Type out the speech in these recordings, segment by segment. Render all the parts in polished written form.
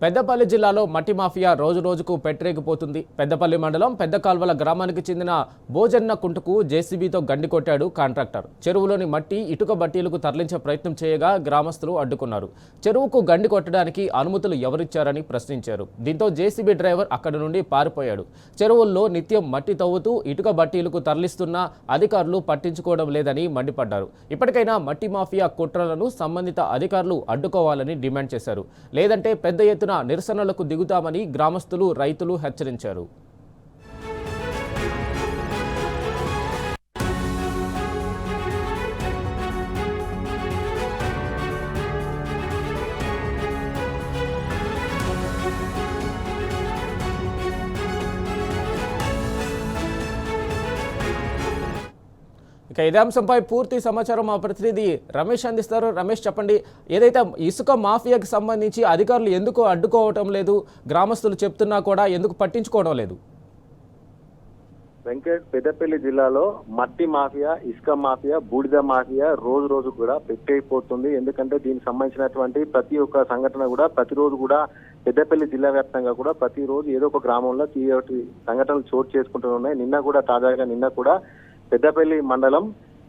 పెద్దపల్లి జిల్లాలో మట్టి మాఫియా రోజు రోజుకు పెట్టరేగిపోతుంది. పెద్దపల్లి మండలం పెద్ద కాల్వల గ్రామానికి చెందిన భోజన్న కుంటకు జేసీబీతో గండి కొట్టాడు కాంట్రాక్టర్. చెరువులోని మట్టి ఇటుక బట్టీలకు తరలించే ప్రయత్నం చేయగా గ్రామస్తులు అడ్డుకున్నారు. చెరువుకు గండి కొట్టడానికి అనుమతులు ఎవరిచ్చారని ప్రశ్నించారు. దీంతో జేసీబీ డ్రైవర్ అక్కడి నుండి పారిపోయాడు. చెరువుల్లో నిత్యం మట్టి తవ్వుతూ ఇటుక బట్టీలకు తరలిస్తున్నా అధికారులు పట్టించుకోవడం లేదని మండిపడ్డారు. ఇప్పటికైనా మట్టి మాఫియా కుట్రలను సంబంధిత అధికారులు అడ్డుకోవాలని డిమాండ్ చేశారు. లేదంటే పెద్ద ఎత్తున నిరసనలకు దిగుతామని గ్రామస్తులు, రైతులు హెచ్చరించారు. ఇక ఇదే అంశంపై పూర్తి సమాచారం మా ప్రతినిధి రమేష్ అందిస్తారు. రమేష్, చెప్పండి, ఏదైతే ఇసుక మాఫియాకి సంబంధించి అధికారులు ఎందుకు అడ్డుకోవటం లేదు, గ్రామస్తులు చెప్తున్నా కూడా ఎందుకు పట్టించుకోవడం లేదు? వెంకట్, పెద్దపల్లి జిల్లాలో మట్టి మాఫియా, ఇసుక మాఫియా, బూడిద మాఫియా రోజు రోజు కూడా పెట్టయిపోతుంది. ఎందుకంటే దీనికి సంబంధించినటువంటి ప్రతి ఒక్క సంఘటన కూడా ప్రతిరోజు కూడా పెద్దపల్లి జిల్లా వ్యాప్తంగా కూడా ప్రతిరోజు ఏదో ఒక గ్రామంలో సంఘటనలు చోటు చేసుకుంటూ ఉన్నాయి. నిన్న కూడా పెద్దపల్లి మండలం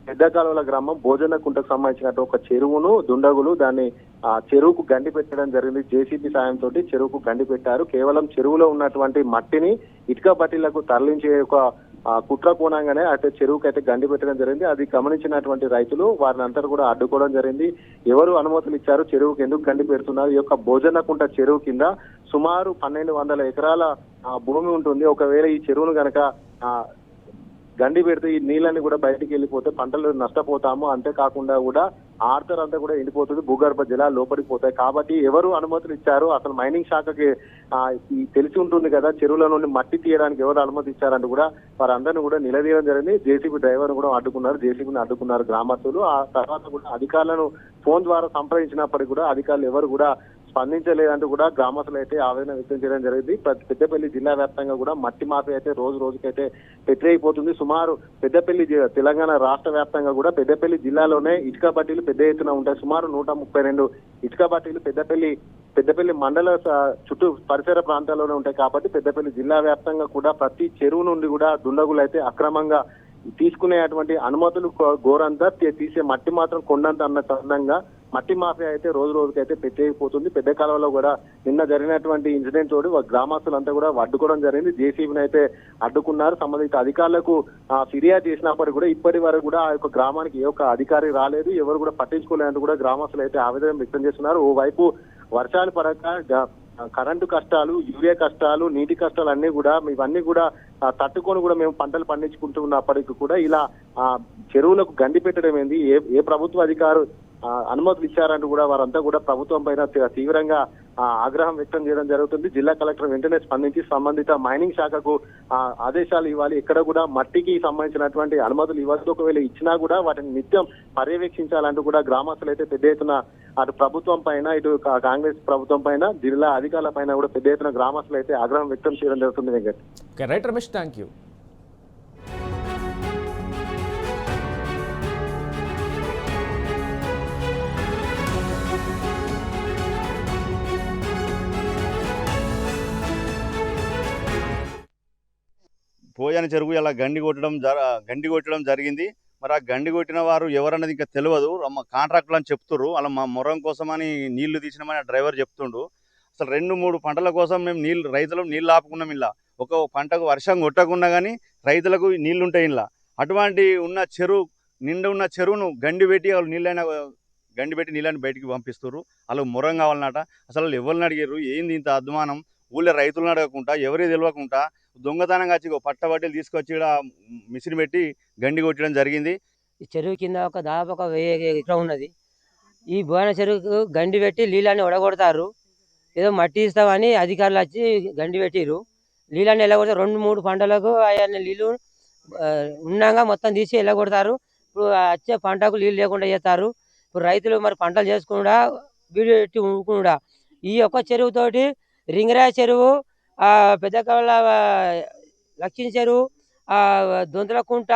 పెద్ద కాలువల గ్రామం భోజన కుంటకు సంబంధించినట్టు ఒక చెరువును దుండగులు దాన్ని చెరువుకు గండి పెట్టడం జరిగింది. జేసీబీ సాయంతో చెరువుకు గండి పెట్టారు. కేవలం చెరువులో ఉన్నటువంటి మట్టిని ఇటుక బట్టీలకు తరలించే ఒక కుట్ర కోణంగానే అయితే చెరువుకి అయితే గండి పెట్టడం జరిగింది. అది గమనించినటువంటి రైతులు వారిని అంతా కూడా అడ్డుకోవడం జరిగింది. ఎవరు అనుమతులు ఇచ్చారు, చెరువుకి ఎందుకు గండి పెడుతున్నారు? ఈ యొక్క భోజన కుంట చెరువు కింద సుమారు 1200 ఎకరాల భూమి ఉంటుంది. ఒకవేళ ఈ చెరువును గనక గండి పెడితే ఈ నీళ్ళని కూడా బయటికి వెళ్ళిపోతే పంటలు నష్టపోతాము. అంతేకాకుండా కూడా ఆర్తర్ అంతా కూడా ఎండిపోతుంది, భూగర్భ జలాలు లోపలికి పోతాయి. కాబట్టి ఎవరు అనుమతులు ఇచ్చారు, అసలు మైనింగ్ శాఖకి తెలిసి ఉంటుంది కదా చెరువుల నుండి మట్టి తీయడానికి ఎవరు అనుమతి ఇచ్చారంటూ కూడా వారందరినీ కూడా నిలదీయడం జరిగింది. జేసీబీ డ్రైవర్ కూడా జేసీబీని అడ్డుకున్నారు గ్రామస్తులు. ఆ తర్వాత కూడా అధికారులను ఫోన్ ద్వారా సంప్రదించినప్పటికీ కూడా అధికారులు ఎవరు కూడా స్పందించలేదంటూ కూడా గ్రామస్తులు అయితే ఆవేదన వ్యక్తం చేయడం జరిగింది. పెద్దపల్లి జిల్లా వ్యాప్తంగా కూడా మట్టి మాఫియా అయితే రోజు రోజుకైతే పెట్టయిపోతుంది. సుమారు పెద్దపల్లి తెలంగాణ రాష్ట్ర వ్యాప్తంగా కూడా పెద్దపల్లి జిల్లాలోనే ఇటుక బట్టీలు పెద్ద ఎత్తున ఉంటాయి. సుమారు 132 ఇటుక బట్టీలు పెద్దపల్లి మండల చుట్టూ పరిసర ప్రాంతాల్లోనే ఉంటాయి. కాబట్టి పెద్దపల్లి జిల్లా వ్యాప్తంగా కూడా ప్రతి చెరువు నుండి కూడా దుండగులు అయితే అక్రమంగా తీసుకునేటువంటి అనుమతులు గోరంతా తీసే మట్టి మాత్రం కొండంత అన్న చందంగా మట్టి మాఫియా అయితే రోజు రోజుకైతే పెట్టేయిపోతుంది. పెద్ద కాలంలో కూడా నిన్న జరిగినటువంటి ఇన్సిడెంట్ తోటి గ్రామస్తులంతా కూడా అడ్డుకోవడం జరిగింది. జేసీబీని అయితే అడ్డుకున్నారు. సంబంధిత అధికారులకు ఫిర్యాదు చేసినప్పటికీ కూడా ఇప్పటి వరకు కూడా ఆ యొక్క గ్రామానికి ఏ ఒక్క అధికారి రాలేదు, ఎవరు కూడా పట్టించుకోలేదంటూ కూడా గ్రామస్తులు అయితే ఆవేదన వ్యక్తం చేస్తున్నారు. ఓవైపు వర్షాలు పడక కరెంటు కష్టాలు, యూరియా కష్టాలు, నీటి కష్టాలు అన్ని కూడా ఇవన్నీ కూడా తట్టుకొని కూడా మేము పంటలు పండించుకుంటున్నప్పటికీ కూడా ఇలా చెరువులకు గండి పెట్టడం ఏంది, ఏ ప్రభుత్వ అధికారు అనుమతులు ఇచ్చారంటూ కూడా వారంతా కూడా ప్రభుత్వం పైన తీవ్రంగా ఆగ్రహం వ్యక్తం చేయడం జరుగుతుంది. జిల్లా కలెక్టర్ వెంటనే స్పందించి సంబంధిత మైనింగ్ శాఖకు ఆదేశాలు ఇవ్వాలి. ఇక్కడ కూడా మట్టికి సంబంధించినటువంటి అనుమతులు ఇవ్వాలి. ఒకవేళ ఇచ్చినా కూడా వాటిని నిత్యం పర్యవేక్షించాలంటూ కూడా గ్రామస్తులు అయితే పెద్ద ఎత్తున అటు ప్రభుత్వం పైన, ఇటు కాంగ్రెస్ ప్రభుత్వం పైన, జిల్లా అధికారుల పైన కూడా పెద్ద ఎత్తున గ్రామస్తులు అయితే ఆగ్రహం వ్యక్తం చేయడం జరుగుతుంది. Venkat, right Ramesh, thank you. భోజన చెరువు ఇలా గండి కొట్టడం జరిగింది. మరి ఆ గండి కొట్టిన వారు ఎవరన్నది ఇంకా తెలియదు. కాంట్రాక్టులు అని చెప్తుర్రు. అలా మా మొరం కోసమని నీళ్లు తీసినామని డ్రైవర్ చెప్తుండు. అసలు 2-3 పంటల కోసం మేము రైతులకు నీళ్ళు ఆపుకున్నాం. ఇలా ఒక పంటకు వర్షం కొట్టకుండా కానీ రైతులకు నీళ్లు ఉంటాయి. ఇలా అటువంటి నిండు ఉన్న చెరువును గండి పెట్టి నీళ్ళని బయటికి పంపిస్తున్నారు. వాళ్ళు మొరం కావాలన్నట. అసలు ఎవరిని అడిగారు, ఏంది ఇంత అధ్వానం? ఊళ్ళో రైతులను అడగకుండా, ఎవరి తెలియకుండా దొంగతనంగా వచ్చి పట్టబట్టలు తీసుకొచ్చి ఇక్కడ మిషన్ పెట్టి గండి కొట్టడం జరిగింది. ఈ చెరువు కింద దాదాపు 1000 ఎకరం ఉన్నది. ఈ బోయన చెరువుకు గండి పెట్టి నీళ్ళని ఒడగొడతారు. ఏదో మట్టి ఇస్తామని అధికారులు వచ్చి గండి పెట్టిరు. నీళ్ళని ఎల్లగొడతారు. 2-3 పంటలకు అవన్నీ నీళ్ళు ఉన్నాగా మొత్తం తీసి ఎల్లగొడతారు. ఇప్పుడు వచ్చే పంటకు నీళ్ళు లేకుండా చేస్తారు. ఇప్పుడు రైతులు మరి పంటలు చేసుకుండా బీడు పెట్టి ఊరుకుండా ఈ ఒక్క చెరువుతోటి రింగరాయ చెరువు, పెద్ద కవల లక్ష్మీ చెరువు, దొంతలకుంట,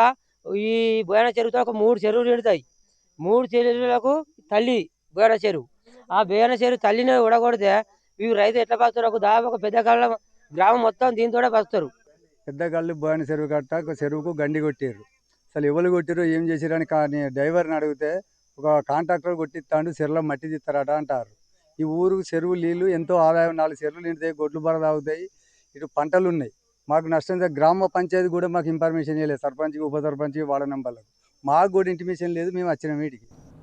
ఈ బోయన చెరువుతో ఒక 3 చెరువులు నిండుతాయి. 3 చెరువులకు తల్లి బోయన చెరువు. ఆ బోయన చెరువు తల్లిని ఉడగొడితే ఈ రైతు ఎట్లా బతున్నారు? ఒక దాదాపు ఒక పెద్ద కాలం గ్రామం మొత్తం దీంతోనే బతుకుతారు. పెద్దగాళ్ళు బోయన చెరువు కట్ట ఒక చెరువుకు గండి కొట్టారు. అసలు ఎవరు కొట్టారు ఏం చేసిరని కానీ డ్రైవర్ని అడిగితే ఒక కాంట్రాక్టర్ కొట్టిస్తాడు, చెరువులో మట్టి తీస్తారట అంటారు. ఈ ఊరు చెరువు నీళ్ళు ఎంతో ఆదాయం, 4 చెరువులు నిండుతాయి, గొడ్లు బర తాగుతాయి, ఇటు పంటలు ఉన్నాయి. మాకు నష్టం గ్రామ పంచాయతీ కూడా మాకు ఇన్ఫర్మేషన్ ఇవ్వలేదు, సర్పంచ్కి ఉప సర్పంచ్కి వార్డు మెంబర్లకు. మాకు కూడా ఇంటిమేషన్ లేదు, మేము వచ్చినాం వీటికి.